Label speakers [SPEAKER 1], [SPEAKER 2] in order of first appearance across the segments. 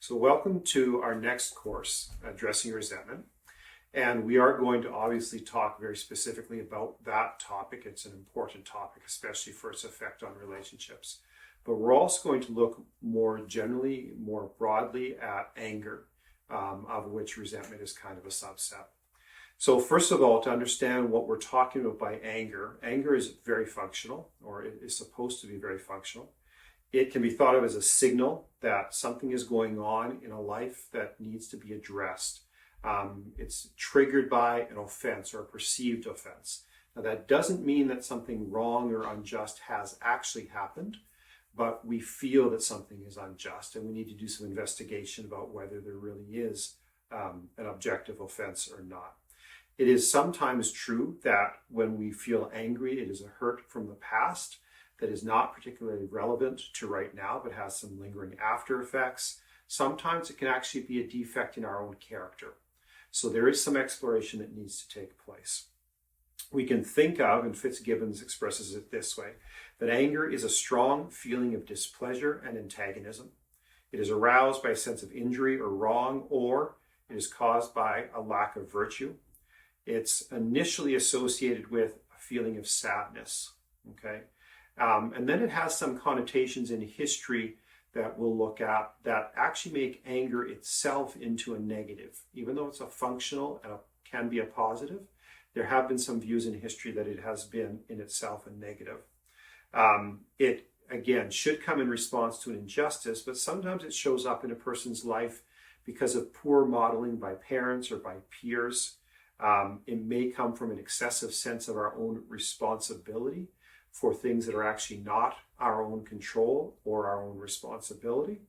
[SPEAKER 1] So welcome to our next course, Addressing Resentment. And we are going to obviously talk very specifically about that topic. It's an important topic, especially for its effect on relationships. But we're also going to look more generally, more broadly at anger, of which resentment is kind of a subset. So first of all, to understand what we're talking about by anger, anger is very functional, or it is supposed to be very functional. It can be thought of as a signal that something is going on in a life that needs to be addressed. It's triggered by an offense or a perceived offense. Now, that doesn't mean that something wrong or unjust has actually happened, but we feel that something is unjust and we need to do some investigation about whether there really is an objective offense or not. It is sometimes true that when we feel angry, it is a hurt from the past that is not particularly relevant to right now, but has some lingering after effects. Sometimes it can actually be a defect in our own character. So there is some exploration that needs to take place. We can think of, and Fitzgibbons expresses it this way, that anger is a strong feeling of displeasure and antagonism. It is aroused by a sense of injury or wrong, or it is caused by a lack of virtue. It's initially associated with a feeling of sadness, okay? And then it has some connotations in history that we'll look at that actually make anger itself into a negative. Even though it's a functional and can be a positive, there have been some views in history that it has been in itself a negative. It, again, should come in response to an injustice, but sometimes it shows up in a person's life because of poor modeling by parents or by peers. It may come from an excessive sense of our own responsibility for things that are actually not our own control or our own responsibility.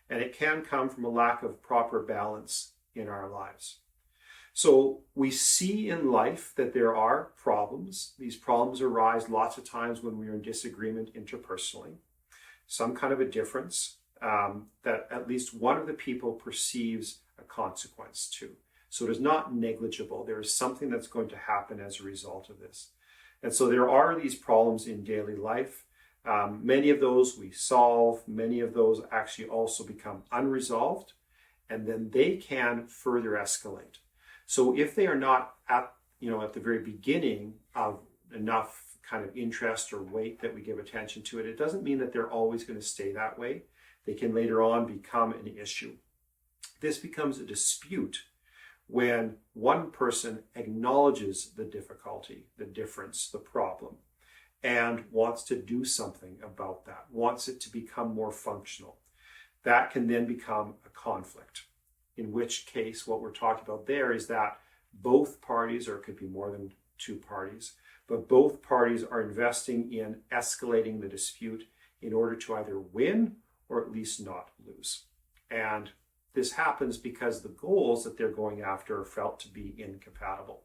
[SPEAKER 1] And it can come from a lack of proper balance in our lives. So we see in life that there are problems. These problems arise lots of times when we are in disagreement interpersonally, some kind of a difference that at least one of the people perceives a consequence to. So it is not negligible. There is something that's going to happen as a result of this. And so there are these problems in daily life. Many of those we solve, many of those actually also become unresolved, and then they can further escalate. So if they are not at the very beginning of enough kind of interest or weight that we give attention to it, it doesn't mean that they're always going to stay that way. They can later on become an issue. This becomes a dispute when one person acknowledges the difficulty, the difference, the problem, and wants to do something about that, wants it to become more functional. That can then become a conflict, in which case what we're talking about there is that both parties, or it could be more than two parties, but both parties are investing in escalating the dispute in order to either win or at least not lose. And this happens because the goals that they're going after are felt to be incompatible.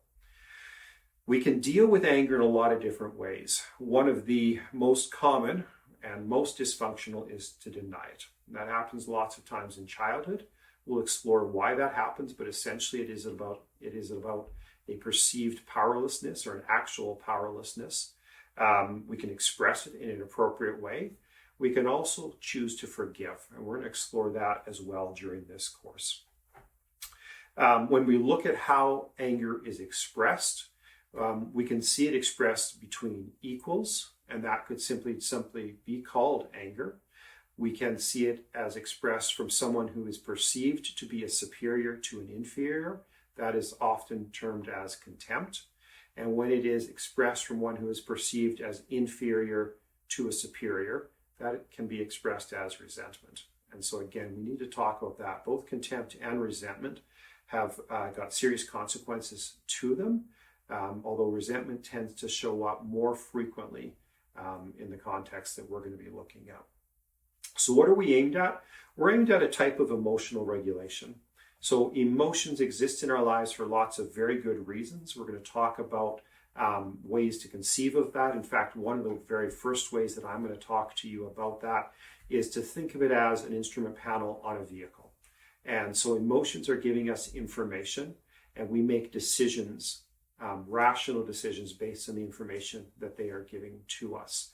[SPEAKER 1] We can deal with anger in a lot of different ways. One of the most common and most dysfunctional is to deny it. That happens lots of times in childhood. We'll explore why that happens, but essentially it is about a perceived powerlessness or an actual powerlessness. We can express it in an appropriate way. We can also choose to forgive, and we're going to explore that as well during this course. When we look at how anger is expressed, we can see it expressed between equals, and that could simply be called anger. We can see it as expressed from someone who is perceived to be a superior to an inferior. That is often termed as contempt. And when it is expressed from one who is perceived as inferior to a superior, that can be expressed as resentment. And so again, we need to talk about that. Both contempt and resentment have got serious consequences to them, although resentment tends to show up more frequently in the context that we're going to be looking at. So what are we aimed at? We're aimed at a type of emotional regulation. So emotions exist in our lives for lots of very good reasons. We're going to talk about ways to conceive of that. In fact, one of the very first ways that I'm going to talk to you about that is to think of it as an instrument panel on a vehicle. And so emotions are giving us information, and we make decisions, rational decisions based on the information that they are giving to us.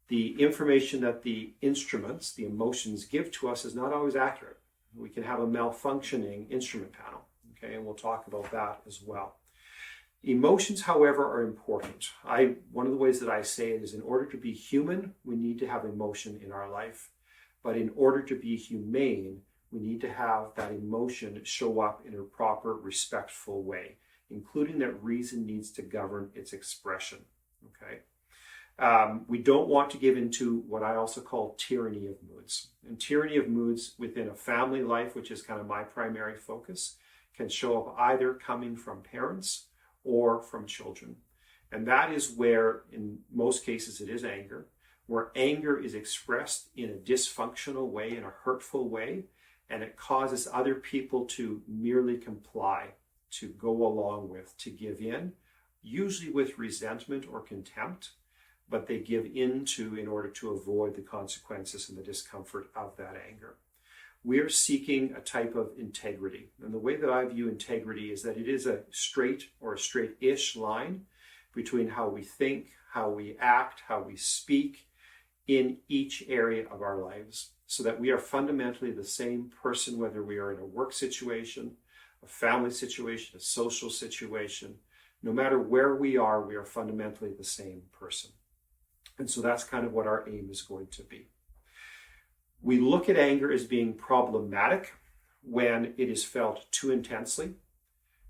[SPEAKER 1] The information that the instruments, the emotions, give to us is not always accurate. We can have a malfunctioning instrument panel, okay, and we'll talk about that as well. Emotions, however, are important. One of the ways that I say it is, in order to be human, we need to have emotion in our life. But in order to be humane, we need to have that emotion show up in a proper, respectful way, including that reason needs to govern its expression, okay? We don't want to give into what I also call tyranny of moods. And tyranny of moods within a family life, which is kind of my primary focus, can show up either coming from parents or from children. And that is where, in most cases, it is anger, where anger is expressed in a dysfunctional way, in a hurtful way, and it causes other people to merely comply, to go along with, to give in, usually with resentment or contempt, but they give in order to avoid the consequences and the discomfort of that anger. We are seeking a type of integrity. And the way that I view integrity is that it is a straight or a straight-ish line between how we think, how we act, how we speak in each area of our lives, so that we are fundamentally the same person, whether we are in a work situation, a family situation, a social situation. No matter where we are fundamentally the same person. And so that's kind of what our aim is going to be. We look at anger as being problematic when it is felt too intensely,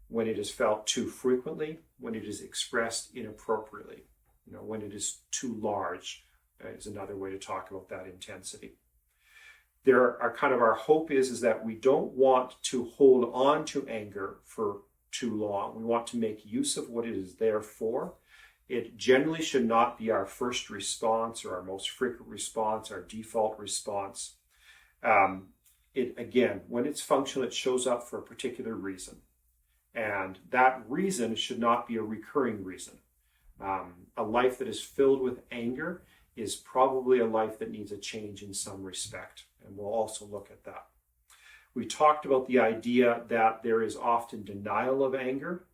[SPEAKER 1] when it is felt too frequently, when it is expressed inappropriately, when it is too large, is another way to talk about that intensity. Our hope is that we don't want to hold on to anger for too long. We want to make use of what it is there for. It generally should not be our first response or our most frequent response, our default response. Again, when it's functional, it shows up for a particular reason. And that reason should not be a recurring reason. A life that is filled with anger is probably a life that needs a change in some respect. And we'll also look at that. We talked about the idea that there is often denial of anger.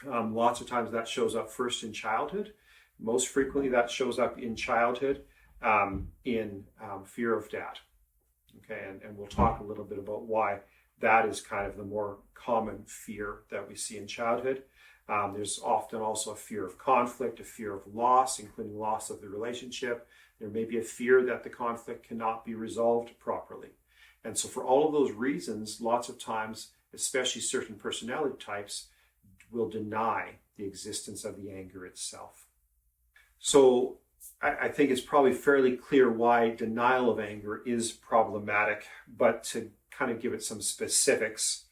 [SPEAKER 1] Lots of times that shows up first in childhood. Most frequently that shows up in childhood in fear of dad. Okay, and we'll talk a little bit about why that is kind of the more common fear that we see in childhood. There's often also a fear of conflict, a fear of loss, including loss of the relationship. There may be a fear that the conflict cannot be resolved properly. And so for all of those reasons, lots of times, especially certain personality types, will deny the existence of the anger itself. So I think it's probably fairly clear why denial of anger is problematic, but to kind of give it some specifics,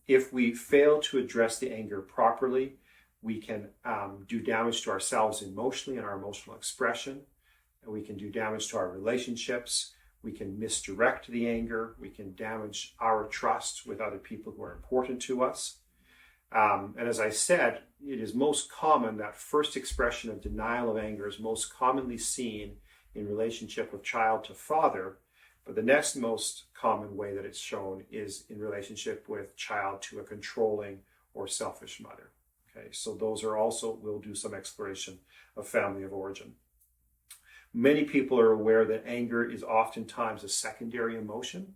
[SPEAKER 1] if we fail to address the anger properly, we can do damage to ourselves emotionally and our emotional expression. We can do damage to our relationships. We can misdirect the anger. We can damage our trust with other people who are important to us. And as I said, it is most common, that first expression of denial of anger is most commonly seen in relationship of child to father, but the next most common way that it's shown is in relationship with child to a controlling or selfish mother. Okay, so those are also, we'll do some exploration of family of origin. Many people are aware that anger is oftentimes a secondary emotion.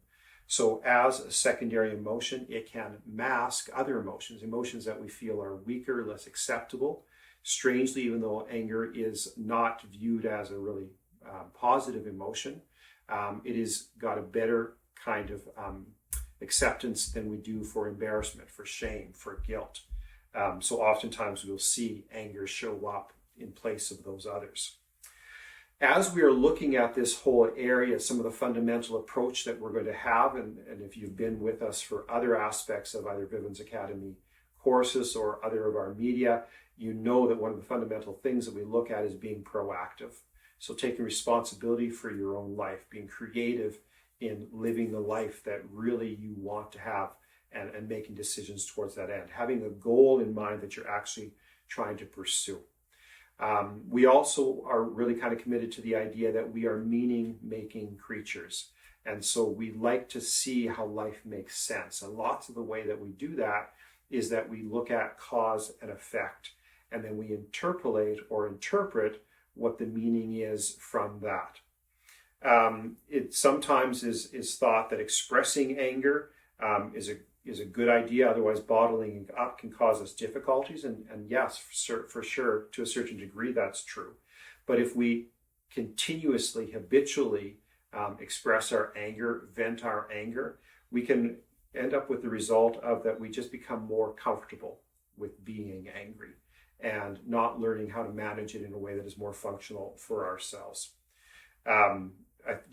[SPEAKER 1] So as a secondary emotion, it can mask other emotions, emotions that we feel are weaker, less acceptable. Strangely, even though anger is not viewed as a really positive emotion, it has got a better kind of acceptance than we do for embarrassment, for shame, for guilt. So oftentimes we'll see anger show up in place of those others. As we are looking at this whole area, some of the fundamental approach that we're going to have, and if you've been with us for other aspects of either Vivens Academy courses or other of our media, you know that one of the fundamental things that we look at is being proactive. So taking responsibility for your own life, being creative in living the life that really you want to have, and making decisions towards that end. Having a goal in mind that you're actually trying to pursue. We also are really kind of committed to the idea that we are meaning-making creatures. And so we like to see how life makes sense. And lots of the way that we do that is that we look at cause and effect, and then we interpolate or interpret what the meaning is from that. It sometimes is thought that expressing anger is a good idea. Otherwise, bottling it up can cause us difficulties. And yes, for sure, to a certain degree, that's true. But if we continuously, habitually express our anger, vent our anger, we can end up with the result of that we just become more comfortable with being angry and not learning how to manage it in a way that is more functional for ourselves.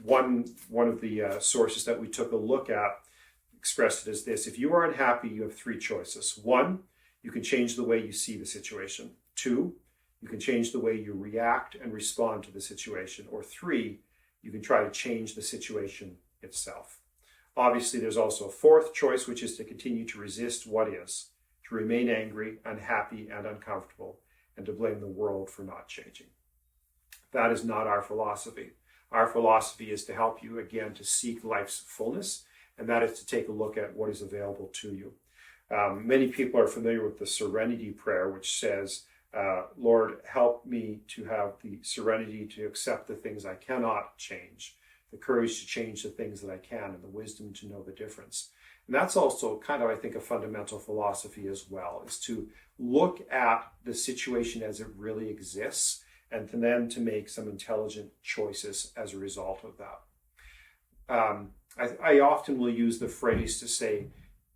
[SPEAKER 1] One of the sources that we took a look at expressed it as this: if you are unhappy, you have three choices. One, you can change the way you see the situation. Two, you can change the way you react and respond to the situation. Or three, you can try to change the situation itself. Obviously, there's also a fourth choice, which is to continue to resist what is, to remain angry, unhappy, and uncomfortable, and to blame the world for not changing. That is not our philosophy. Our philosophy is to help you, again, to seek life's fullness, and that is to take a look at what is available to you. Many people are familiar with the serenity prayer, which says, Lord, help me to have the serenity to accept the things I cannot change, the courage to change the things that I can, and the wisdom to know the difference. And that's also kind of, I think, a fundamental philosophy as well, is to look at the situation as it really exists, and then to make some intelligent choices as a result of that. I often will use the phrase to say,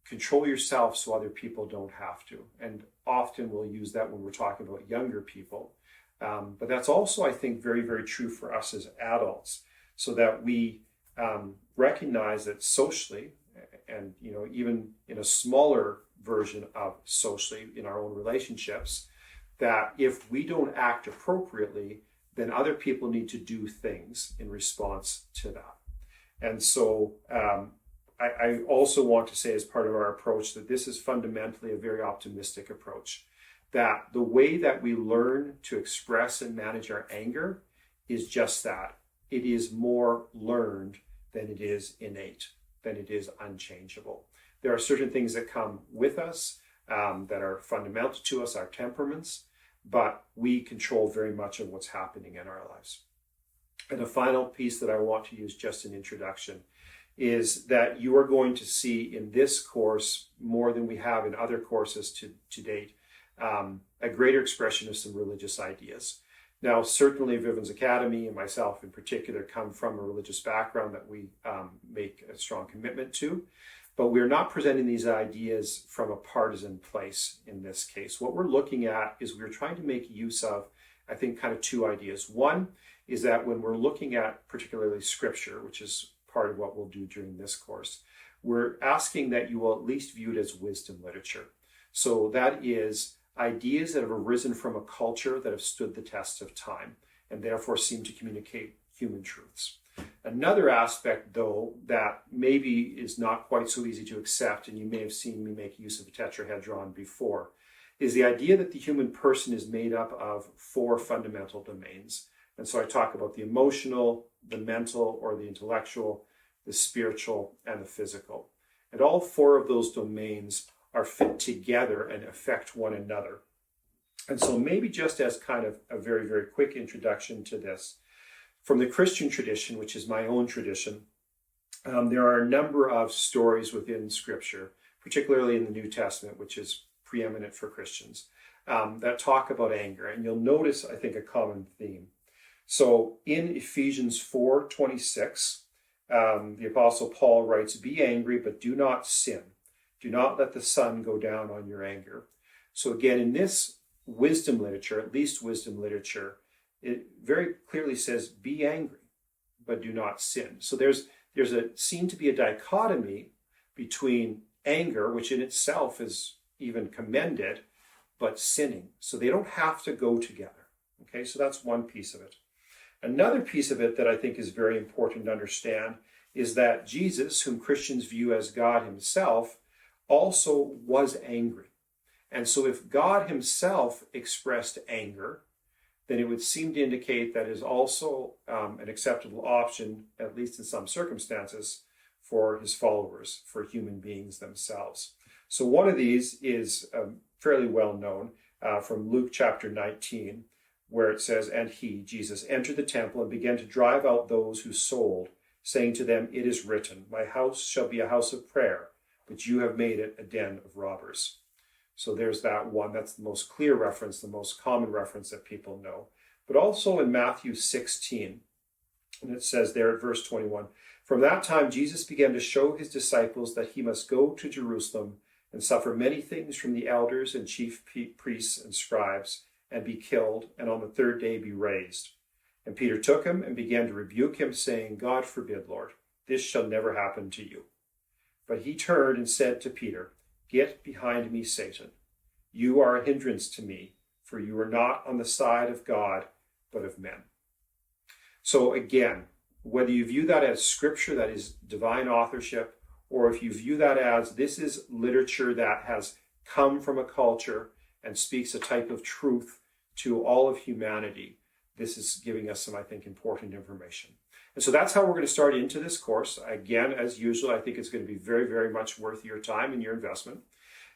[SPEAKER 1] control yourself so other people don't have to. And often we'll use that when we're talking about younger people. But that's also, I think, very, very true for us as adults, so that we recognize that socially, and even in a smaller version of socially in our own relationships, that if we don't act appropriately, then other people need to do things in response to that. And so I also want to say, as part of our approach, that this is fundamentally a very optimistic approach, that the way that we learn to express and manage our anger is just that. It is more learned than it is innate, than it is unchangeable. There are certain things that come with us that are fundamental to us, our temperaments, but we control very much of what's happening in our lives. And a final piece that I want to use, just an introduction, is that you are going to see in this course, more than we have in other courses to date, a greater expression of some religious ideas. Now, certainly Vivens Academy, and myself in particular, come from a religious background that we make a strong commitment to, but we're not presenting these ideas from a partisan place in this case. What we're looking at is we're trying to make use of, I think, kind of two ideas. One is that when we're looking at particularly scripture, which is part of what we'll do during this course, we're asking that you will at least view it as wisdom literature. So that is ideas that have arisen from a culture that have stood the test of time and therefore seem to communicate human truths. Another aspect, though, that maybe is not quite so easy to accept, and you may have seen me make use of a tetrahedron before, is the idea that the human person is made up of four fundamental domains. And so I talk about the emotional, the mental or the intellectual, the spiritual, and the physical. And all four of those domains are fit together and affect one another. And so maybe just as kind of a very, very quick introduction to this, from the Christian tradition, which is my own tradition, there are a number of stories within Scripture, particularly in the New Testament, which is preeminent for Christians, that talk about anger. And you'll notice, I think, a common theme. So in Ephesians 4:26, the Apostle Paul writes, "Be angry, but do not sin. Do not let the sun go down on your anger." So again, in this wisdom literature, at least wisdom literature, it very clearly says, be angry, but do not sin. So there's seen to be a dichotomy between anger, which in itself is even commended, but sinning. So they don't have to go together. Okay, so that's one piece of it. Another piece of it that I think is very important to understand is that Jesus, whom Christians view as God himself, also was angry. And so if God himself expressed anger, then it would seem to indicate that is also an acceptable option, at least in some circumstances, for his followers, for human beings themselves. So one of these is fairly well known from Luke chapter 19, where it says, "And he," Jesus, "entered the temple and began to drive out those who sold, saying to them, 'It is written, my house shall be a house of prayer, but you have made it a den of robbers.'" So there's that one. That's the most clear reference, the most common reference that people know. But also in Matthew 16, and it says there at verse 21, "From that time Jesus began to show his disciples that he must go to Jerusalem and suffer many things from the elders and chief priests and scribes, and be killed, and on the third day be raised. And Peter took him and began to rebuke him, saying, 'God forbid, Lord, this shall never happen to you.' But he turned and said to Peter, 'Get behind me, Satan. You are a hindrance to me, for you are not on the side of God, but of men.'" So again, whether you view that as scripture, that is divine authorship, or if you view that as this is literature that has come from a culture and speaks a type of truth to all of humanity, this is giving us some, I think, important information. And so that's how we're going to start into this course. Again, as usual, I think it's going to be very, very much worth your time and your investment.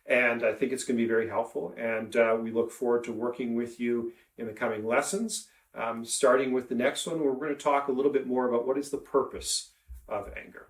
[SPEAKER 1] And I think it's going to be very helpful. And we look forward to working with you in the coming lessons, starting with the next one, where we're going to talk a little bit more about what is the purpose of anger.